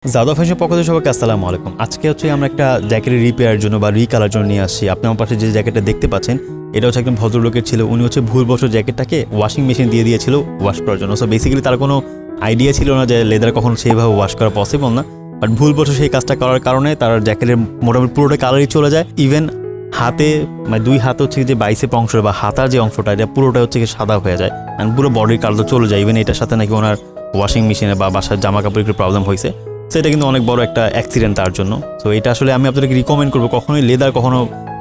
জাওদা ফ্যাশনের পক্ষ থেকে সবাইকে আসসালামু আলাইকুম। আজকে হচ্ছে আমরা একটা জ্যাকেটের রিপেয়ারের জন্য বা রিকালার জন্য নিয়ে আসছি। আপনি আমার পাশে যে জ্যাকেটটা দেখতে পাচ্ছেন এটা হচ্ছে একদম ভদ্রলোকের ছিল। উনি হচ্ছে ভুলবশত জ্যাকেটটাকে ওয়াশিং মেশিন দিয়ে দিয়েছিল ওয়াশ করার জন্য। সো বেসিক্যালি তার কোনো আইডিয়া ছিল না যে লেদার কখনো সেইভাবে ওয়াশ করা পসিবল না, বাট ভুলবশত সেই কাজটা করার কারণে তার জ্যাকেটের মোটামুটি পুরোটা কালারই চলে যায়। ইভেন হাতে মানে দুই হাত হচ্ছে যে বাইসেপ অংশ বা হাতার যে অংশটা এটা পুরোটা হচ্ছে সাদা হয়ে যায়, পুরো বডির কালার চলে যায়। ইভেন এটার সাথে নাকি ওনার ওয়াশিং মেশিনে বা বাসার জামা কাপড়ের একটু প্রবলেম হয়েছে। সো এটা কিন্তু অনেক বড় একটা অ্যাক্সিডেন্ট তার জন্য। সো এটা আসলে আমি আপনাদেরকে রিকমেন্ড করবো কখনোই লেদার কখনো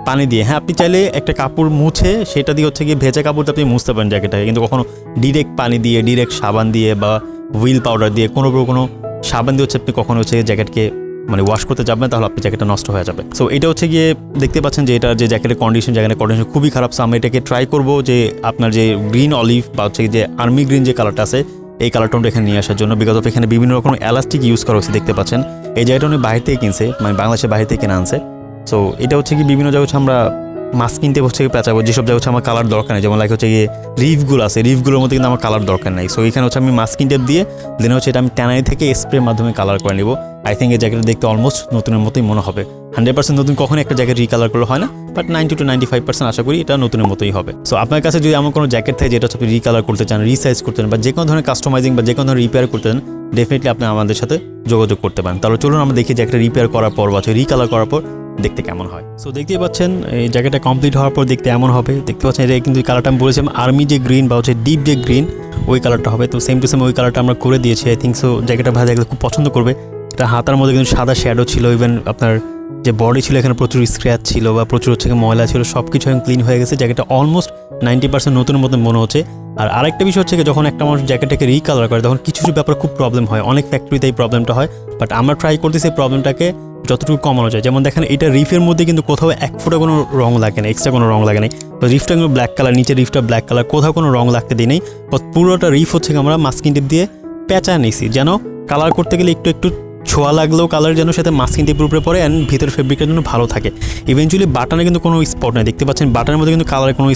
পানি দিয়ে, হ্যাঁ আপনি চাইলে একটা কাপড় মুছে সেটা দিয়ে হচ্ছে গিয়ে ভেজা কাপড়টা আপনি মুছতে পারেন জ্যাকেটটাকে, কিন্তু কখনো ডিরেক্ট পানি দিয়ে ডিরেক্ট সাবান দিয়ে বা হুইল পাউডার দিয়ে কোনো সাবান দিয়ে হচ্ছে আপনি কখনো হচ্ছে জ্যাকেটকে মানে ওয়াশ করতে যাবেন, তাহলে আপনার জ্যাকেটটা নষ্ট হয়ে যাবে। সো এটা হচ্ছে গিয়ে দেখতে পাচ্ছেন যে এটা যে জ্যাকেটের কন্ডিশন খুবই খারাপ। সো আমি এটাকে ট্রাই করবো যে আপনার যে গ্রিন অলিভ বা হচ্ছে যে আর্মি গ্রিন যে কালারটা আছে এই কালারটা এখানে নিয়ে আসার জন্য, বিকজ অফ এখানে বিভিন্ন রকম এলাস্টিক ইউজ করা হচ্ছে দেখতে পাচ্ছেন। এই জায়গাটা উনি বাইরে থেকে কিনছে, মানে বাংলাদেশের বাইরে থেকে কিনে আনছে। সো এটা হচ্ছে কি বিভিন্ন জায়গায় হচ্ছে আমরা মাছ কিনতে হচ্ছে পেঁচাবো, যেসব জায়গায় হচ্ছে আমার কালার দরকার নেই, যেমন লাইক হচ্ছে গিয়ে রিফগুলো আছে, রিফগুলোর মধ্যে কিন্তু আমার কালার দরকার নেই। সো এখানে হচ্ছে আমি মাছ কিনতে দিয়ে দেন হচ্ছে এটা আমি ট্যানারি থেকে স্প্রের মাধ্যমে কালার করে নিব। আই থিঙ্ক এই জ্যাকেটটা দেখতে অলমোস্ট নতুনের মতোই মনে হবে। 100% নতুন কখনই একটা জ্যাকেট রিকালার করলে হয় না, বাট 90 to 95% আশা করি এটা নতুনের মতোই হবে। সো আপনার কাছে যদি এমন কোনো জ্যাকেট থাকে যেটা হচ্ছে আপনি রিকালার করতে চান, রিসাইজ করতে চান, বা যে কোনো ধরনের কাস্টমাইজিং বা যে কোনো ধরনের রিপেয়ার করতে চান, ডেফিনেটলি আপনি আমাদের সাথে যোগাযোগ করতে পারেন। তাহলে চলুন আমরা দেখি জ্যাকেটটা রিপেয়ার করার পর বা রিকালার করার পর দেখতে কেমন হয়। সো দেখতেই পাচ্ছেন এই জ্যাকেটটা কমপ্লিট হওয়ার পর দেখতে এমন হবে। দেখতে পাচ্ছেন এটা কিন্তু কালারটা আমি বলেছিলাম আর্মি যে গ্রিন বা হচ্ছে ডিপ যে গ্রিন ওই কালারটা হবে। তো সেম টু সেম ওই কালারটা আমরা করে দিয়েছি। আই থিঙ্ক সো জ্যাকেটটা ভাই দেখলে খুব পছন্দ করবে। এটা হাতার মধ্যে কিন্তু সাদা শ্যাডো ছিল, ইভেন আপনার যে বডি ছিল এখানে প্রচুর স্ক্র্যাচ ছিল বা প্রচুর হচ্ছে ময়লা ছিল, সব কিছু এখন ক্লিন হয়ে গেছে। জ্যাকেটটা অলমোস্ট 90% নতুনের মতো মনে হচ্ছে। আর আরেকটা বিষয় হচ্ছে যখন একটা মানুষ জ্যাকেটটাকে রিকালার করে তখন কিছু কিছু ব্যাপারে খুব প্রবলেম হয়, অনেক ফ্যাক্টরিতে এই প্রবলেমটা হয়, বাট আমরা ট্রাই করতেছি এই প্রবলেমটাকে যতটুকু কমানো যায়। যেমন দেখেন এটা রিফের মধ্যে কিন্তু কোথাও এক ফোঁটা কোনো রং লাগে না, এক্সট্রা কোনো রং লাগে নাই। তো রিফটা কিন্তু ব্ল্যাক কালার, নিচে রিফটা ব্ল্যাক কালার, কোথাও কোনো রং লাগতে দিই নেই। পুরোটা রিফ হচ্ছে আমরা মাস্কিং টেপ দিয়ে পেঁচা নিয়েছি, যেন কালার করতে গেলে একটু একটু ছোঁয়া লাগলেও কালার যেন সাথে মাস্কিং টেপের উপরে পড়ে অ্যান্ড ভিতরের ফেব্রিকটা যেন ভালো থাকে। ইভেনচুয়ালি বাটনে কিন্তু কোনো স্পট নেই, দেখতে পাচ্ছেন বাটনের মধ্যে কিন্তু কালারের কোনো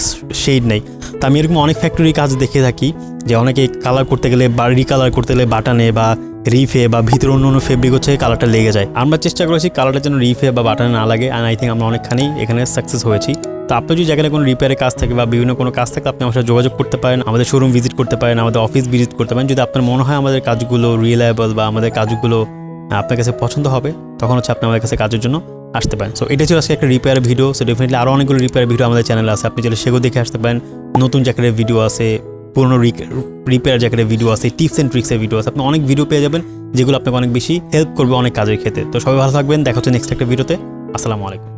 শেড নেই। তো আমি এরকম অনেক ফ্যাক্টরি কাজ দেখে থাকি যে অনেকে কালার করতে গেলে বা রিকালার করতে গেলে বাটনে বা রিফে বা ভিতরে অন্য অন্য ফেব্রিক হচ্ছে কালারটা লেগে যায়। আমরা চেষ্টা করেছি কালারটা যেন রিফে বা বাটনে না লাগে, অ্যান্ড আই থিঙ্ক আমরা অনেকখানি এখানে সাকসেস হয়েছি। তো আপনি যদি জায়গায় কোনো রিপেয়ারের কাজ থাকে বা বিভিন্ন কোনো কাজ থাকে আপনি আমার সাথে যোগাযোগ করতে পারেন, আমাদের শোরুম ভিজিট করতে পারেন, আমাদের অফিস ভিজিট করতে পারেন। যদি আপনার মনে হয় আমাদের কাজগুলো রিলায়েবল বা আমাদের কাজগুলো আপনার কাছে পছন্দ হবে তখন হচ্ছে আপনি আমাদের কাছে কাজের জন্য আসতে পারেন। সো এটা ছিল আজকে একটা রিপেয়ার ভিডিও। সো ডেফিনেটলি আরও অনেকগুলো রিপেয়ার ভিডিও আমাদের চ্যানেলে আছে, আপনি চাইলে সেগুলো দেখে আসতে পারেন। নতুন জ্যাকেটের ভিডিও আছে, পুরোনো রিপেয়ার জ্যাকেটের ভিডিও আছে, টিপস অ্যান্ড ট্রিক্সের ভিডিও আছে। আপনি অনেক ভিডিও পেয়ে যাবেন যেগুলো আপনাকে অনেক বেশি হেল্প করবে অনেক কাজের ক্ষেত্রে। তো সবাই ভালো থাকবেন, দেখা হচ্ছে নেক্সট একটা ভিডিওতে। আসসালামু আলাইকুম।